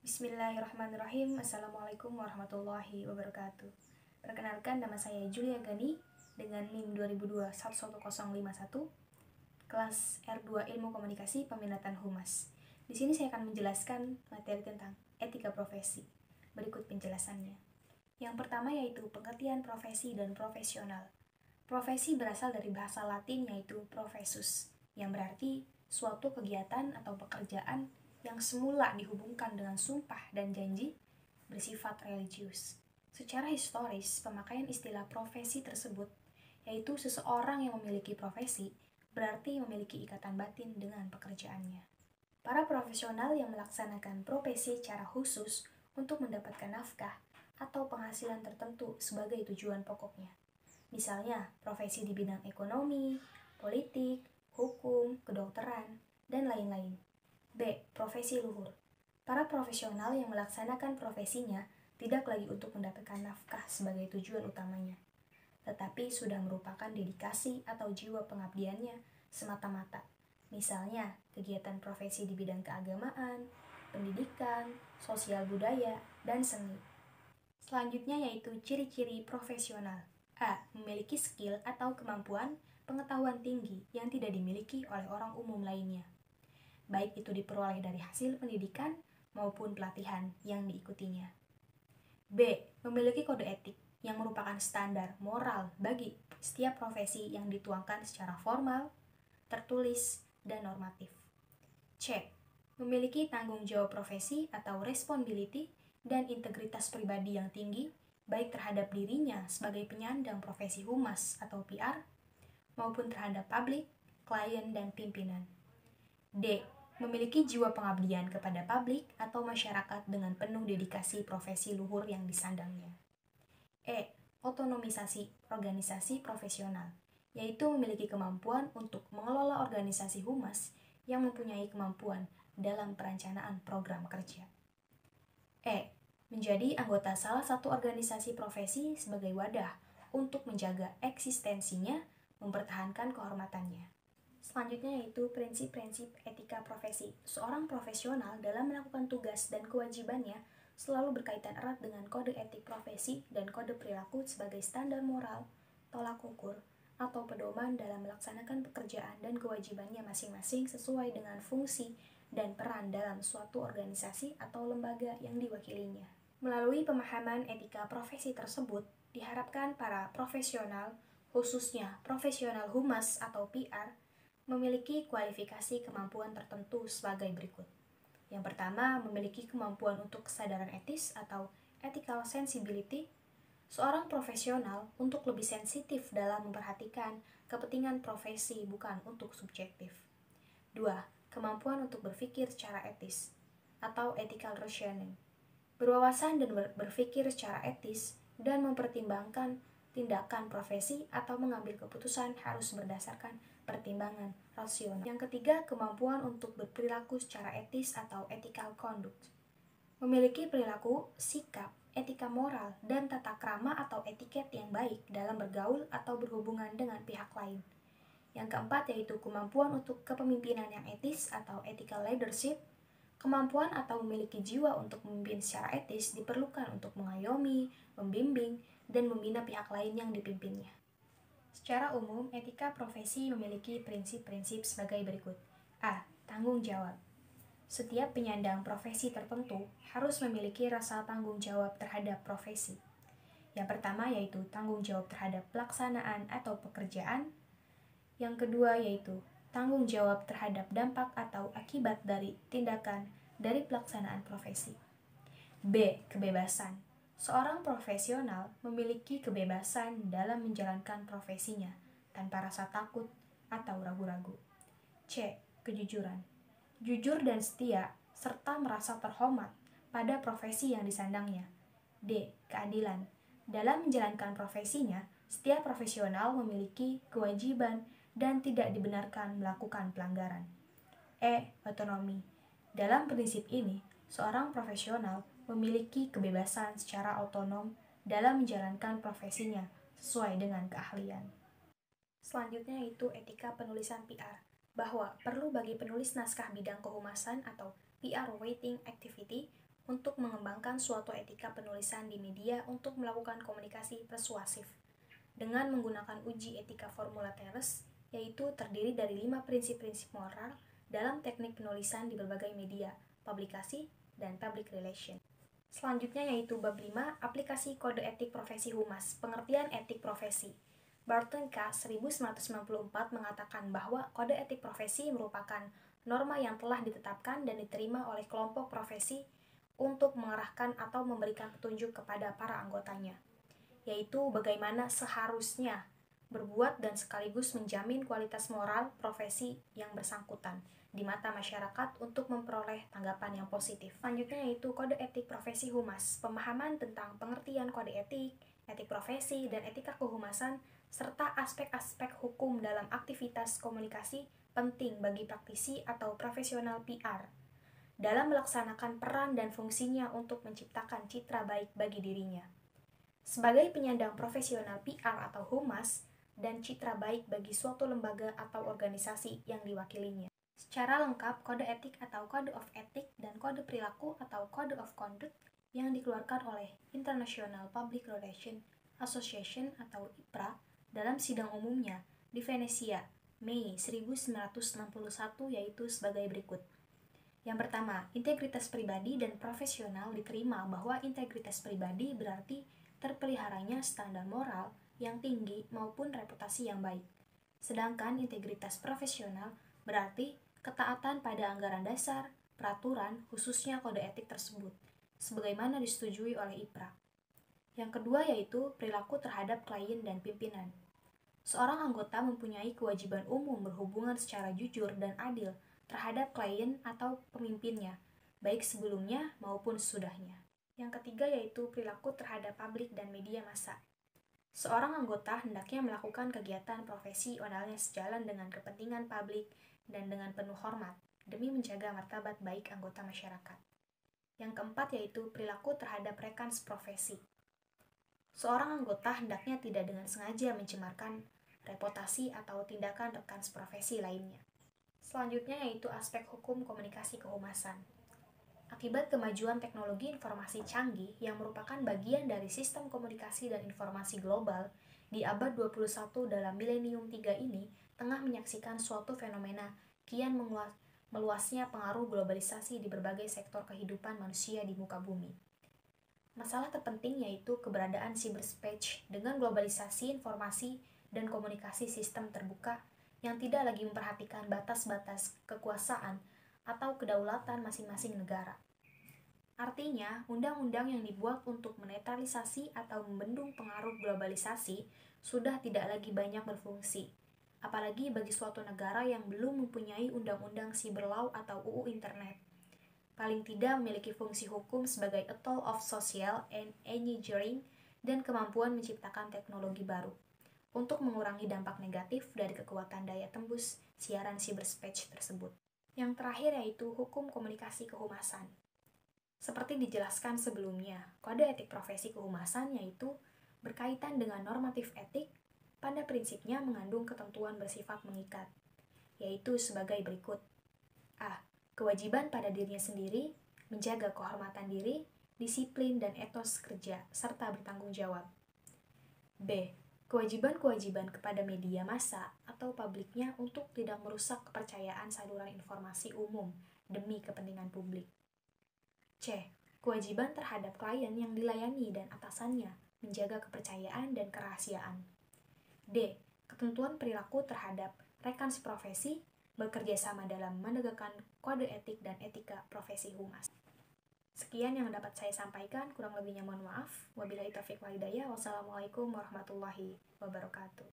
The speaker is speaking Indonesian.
Bismillahirrahmanirrahim. Assalamualaikum warahmatullahi wabarakatuh. Perkenalkan, nama saya Julia Gani dengan NIM 2002-11051, kelas R2 Ilmu Komunikasi Peminatan Humas. Di sini saya akan menjelaskan materi tentang etika profesi. Berikut penjelasannya. Yang pertama yaitu pengertian profesi dan profesional. Profesi berasal dari bahasa Latin yaitu professus, yang berarti suatu kegiatan atau pekerjaan yang semula dihubungkan dengan sumpah dan janji bersifat religius. Secara historis, pemakaian istilah profesi tersebut, yaitu seseorang yang memiliki profesi, berarti memiliki ikatan batin dengan pekerjaannya. Para profesional yang melaksanakan profesi secara khusus untuk mendapatkan nafkah atau penghasilan tertentu sebagai tujuan pokoknya. Misalnya, profesi di bidang ekonomi, politik, hukum, kedokteran, dan lain-lain. B. Profesi luhur. Para profesional yang melaksanakan profesinya tidak lagi untuk mendapatkan nafkah sebagai tujuan utamanya, tetapi sudah merupakan dedikasi atau jiwa pengabdiannya semata-mata. Misalnya, kegiatan profesi di bidang keagamaan, pendidikan, sosial budaya, dan seni. Selanjutnya yaitu ciri-ciri profesional. A. Memiliki skill atau kemampuan pengetahuan tinggi yang tidak dimiliki oleh orang umum lainnya, baik itu diperoleh dari hasil pendidikan maupun pelatihan yang diikutinya. B. Memiliki kode etik yang merupakan standar moral bagi setiap profesi yang dituangkan secara formal, tertulis, dan normatif. C. Memiliki tanggung jawab profesi atau responsibility dan integritas pribadi yang tinggi, baik terhadap dirinya sebagai penyandang profesi humas atau PR, maupun terhadap publik, klien, dan pimpinan. D. Memiliki jiwa pengabdian kepada publik atau masyarakat dengan penuh dedikasi profesi luhur yang disandangnya. E. Otonomisasi organisasi profesional, yaitu memiliki kemampuan untuk mengelola organisasi humas yang mempunyai kemampuan dalam perencanaan program kerja. E. Menjadi anggota salah satu organisasi profesi sebagai wadah untuk menjaga eksistensinya, mempertahankan kehormatannya. Selanjutnya yaitu prinsip-prinsip etika profesi. Seorang profesional dalam melakukan tugas dan kewajibannya selalu berkaitan erat dengan kode etik profesi dan kode perilaku sebagai standar moral, tolak ukur, atau pedoman dalam melaksanakan pekerjaan dan kewajibannya masing-masing sesuai dengan fungsi dan peran dalam suatu organisasi atau lembaga yang diwakilinya. Melalui pemahaman etika profesi tersebut, diharapkan para profesional, khususnya profesional humas atau PR, memiliki kualifikasi kemampuan tertentu sebagai berikut. Yang pertama, memiliki kemampuan untuk kesadaran etis atau ethical sensibility. Seorang profesional untuk lebih sensitif dalam memperhatikan kepentingan profesi bukan untuk subjektif. 2. Kemampuan untuk berpikir secara etis atau ethical reasoning. Berwawasan dan berpikir secara etis dan mempertimbangkan tindakan profesi atau mengambil keputusan harus berdasarkan pertimbangan rasional. Yang ketiga, kemampuan untuk berperilaku secara etis atau ethical conduct. Memiliki perilaku, sikap, etika moral, dan tata krama atau etiket yang baik dalam bergaul atau berhubungan dengan pihak lain. Yang keempat yaitu kemampuan untuk kepemimpinan yang etis atau ethical leadership. Kemampuan atau memiliki jiwa untuk memimpin secara etis diperlukan untuk mengayomi, membimbing, dan membina pihak lain yang dipimpinnya. Secara umum, etika profesi memiliki prinsip-prinsip sebagai berikut. A. Tanggung jawab. Setiap penyandang profesi tertentu harus memiliki rasa tanggung jawab terhadap profesi. Yang pertama yaitu tanggung jawab terhadap pelaksanaan atau pekerjaan. Yang kedua yaitu tanggung jawab terhadap dampak atau akibat dari tindakan dari pelaksanaan profesi. B. Kebebasan. Seorang profesional memiliki kebebasan dalam menjalankan profesinya tanpa rasa takut atau ragu-ragu. C. Kejujuran. Jujur dan setia serta merasa terhormat pada profesi yang disandangnya. D. Keadilan. Dalam menjalankan profesinya, setiap profesional memiliki kewajiban dan tidak dibenarkan melakukan pelanggaran. E. Otonomi. Dalam prinsip ini, seorang profesional memiliki kebebasan secara otonom dalam menjalankan profesinya sesuai dengan keahlian. Selanjutnya yaitu etika penulisan PR, bahwa perlu bagi penulis naskah bidang kehumasan atau PR writing activity untuk mengembangkan suatu etika penulisan di media untuk melakukan komunikasi persuasif dengan menggunakan uji etika formula Teres, yaitu terdiri dari 5 prinsip-prinsip moral dalam teknik penulisan di berbagai media, publikasi, dan public relation. Selanjutnya yaitu bab 5, aplikasi kode etik profesi humas, pengertian etik profesi. Barton K. 1994 mengatakan bahwa kode etik profesi merupakan norma yang telah ditetapkan dan diterima oleh kelompok profesi untuk mengarahkan atau memberikan petunjuk kepada para anggotanya, yaitu bagaimana seharusnya berbuat dan sekaligus menjamin kualitas moral profesi yang bersangkutan di mata masyarakat untuk memperoleh tanggapan yang positif. Selanjutnya yaitu kode etik profesi humas, pemahaman tentang pengertian kode etik, etik profesi, dan etika kehumasan, serta aspek-aspek hukum dalam aktivitas komunikasi penting bagi praktisi atau profesional PR dalam melaksanakan peran dan fungsinya untuk menciptakan citra baik bagi dirinya sebagai penyandang profesional PR atau humas dan citra baik bagi suatu lembaga atau organisasi yang diwakilinya. Secara lengkap, kode etik atau Code of Ethics dan kode perilaku atau Code of Conduct yang dikeluarkan oleh International Public Relations Association atau IPRA dalam sidang umumnya di Venesia, Mei 1961 yaitu sebagai berikut. Yang pertama, integritas pribadi dan profesional diterima bahwa integritas pribadi berarti terpeliharanya standar moral yang tinggi maupun reputasi yang baik. Sedangkan integritas profesional berarti ketaatan pada anggaran dasar, peraturan, khususnya kode etik tersebut, sebagaimana disetujui oleh IPRA. Yang kedua yaitu perilaku terhadap klien dan pimpinan. Seorang anggota mempunyai kewajiban umum berhubungan secara jujur dan adil terhadap klien atau pemimpinnya, baik sebelumnya maupun sesudahnya. Yang ketiga yaitu perilaku terhadap publik dan media massa. Seorang anggota hendaknya melakukan kegiatan profesi oralnya sejalan dengan kepentingan publik dan dengan penuh hormat, demi menjaga martabat baik anggota masyarakat. Yang keempat yaitu perilaku terhadap rekan seprofesi. Seorang anggota hendaknya tidak dengan sengaja mencemarkan reputasi atau tindakan rekan seprofesi lainnya. Selanjutnya yaitu aspek hukum komunikasi kehumasan. Akibat kemajuan teknologi informasi canggih yang merupakan bagian dari sistem komunikasi dan informasi global di abad 21 dalam milenium 3 ini tengah menyaksikan suatu fenomena kian meluasnya pengaruh globalisasi di berbagai sektor kehidupan manusia di muka bumi. Masalah terpenting yaitu keberadaan cyberspace dengan globalisasi informasi dan komunikasi sistem terbuka yang tidak lagi memperhatikan batas-batas kekuasaan atau kedaulatan masing-masing negara. Artinya, undang-undang yang dibuat untuk menetralisasi atau membendung pengaruh globalisasi sudah tidak lagi banyak berfungsi, apalagi bagi suatu negara yang belum mempunyai undang-undang cyber law atau UU Internet. Paling tidak memiliki fungsi hukum sebagai a tool of social and engineering dan kemampuan menciptakan teknologi baru untuk mengurangi dampak negatif dari kekuatan daya tembus siaran cyberspace tersebut. Yang terakhir yaitu hukum komunikasi kehumasan. Seperti dijelaskan sebelumnya, kode etik profesi kehumasan yaitu berkaitan dengan normatif etik, pada prinsipnya mengandung ketentuan bersifat mengikat, yaitu sebagai berikut. A. Kewajiban pada dirinya sendiri, menjaga kehormatan diri, disiplin dan etos kerja, serta bertanggung jawab. B. Kewajiban-kewajiban kepada media massa atau publiknya untuk tidak merusak kepercayaan saluran informasi umum demi kepentingan publik. C. Kewajiban terhadap klien yang dilayani dan atasannya menjaga kepercayaan dan kerahasiaan. D. Ketentuan perilaku terhadap rekan seprofesi bekerja sama dalam menegakkan kode etik dan etika profesi humas. Sekian yang dapat saya sampaikan, kurang lebihnya mohon maaf. Wabillahi taufiq wal hidayah. Wassalamualaikum warahmatullahi wabarakatuh.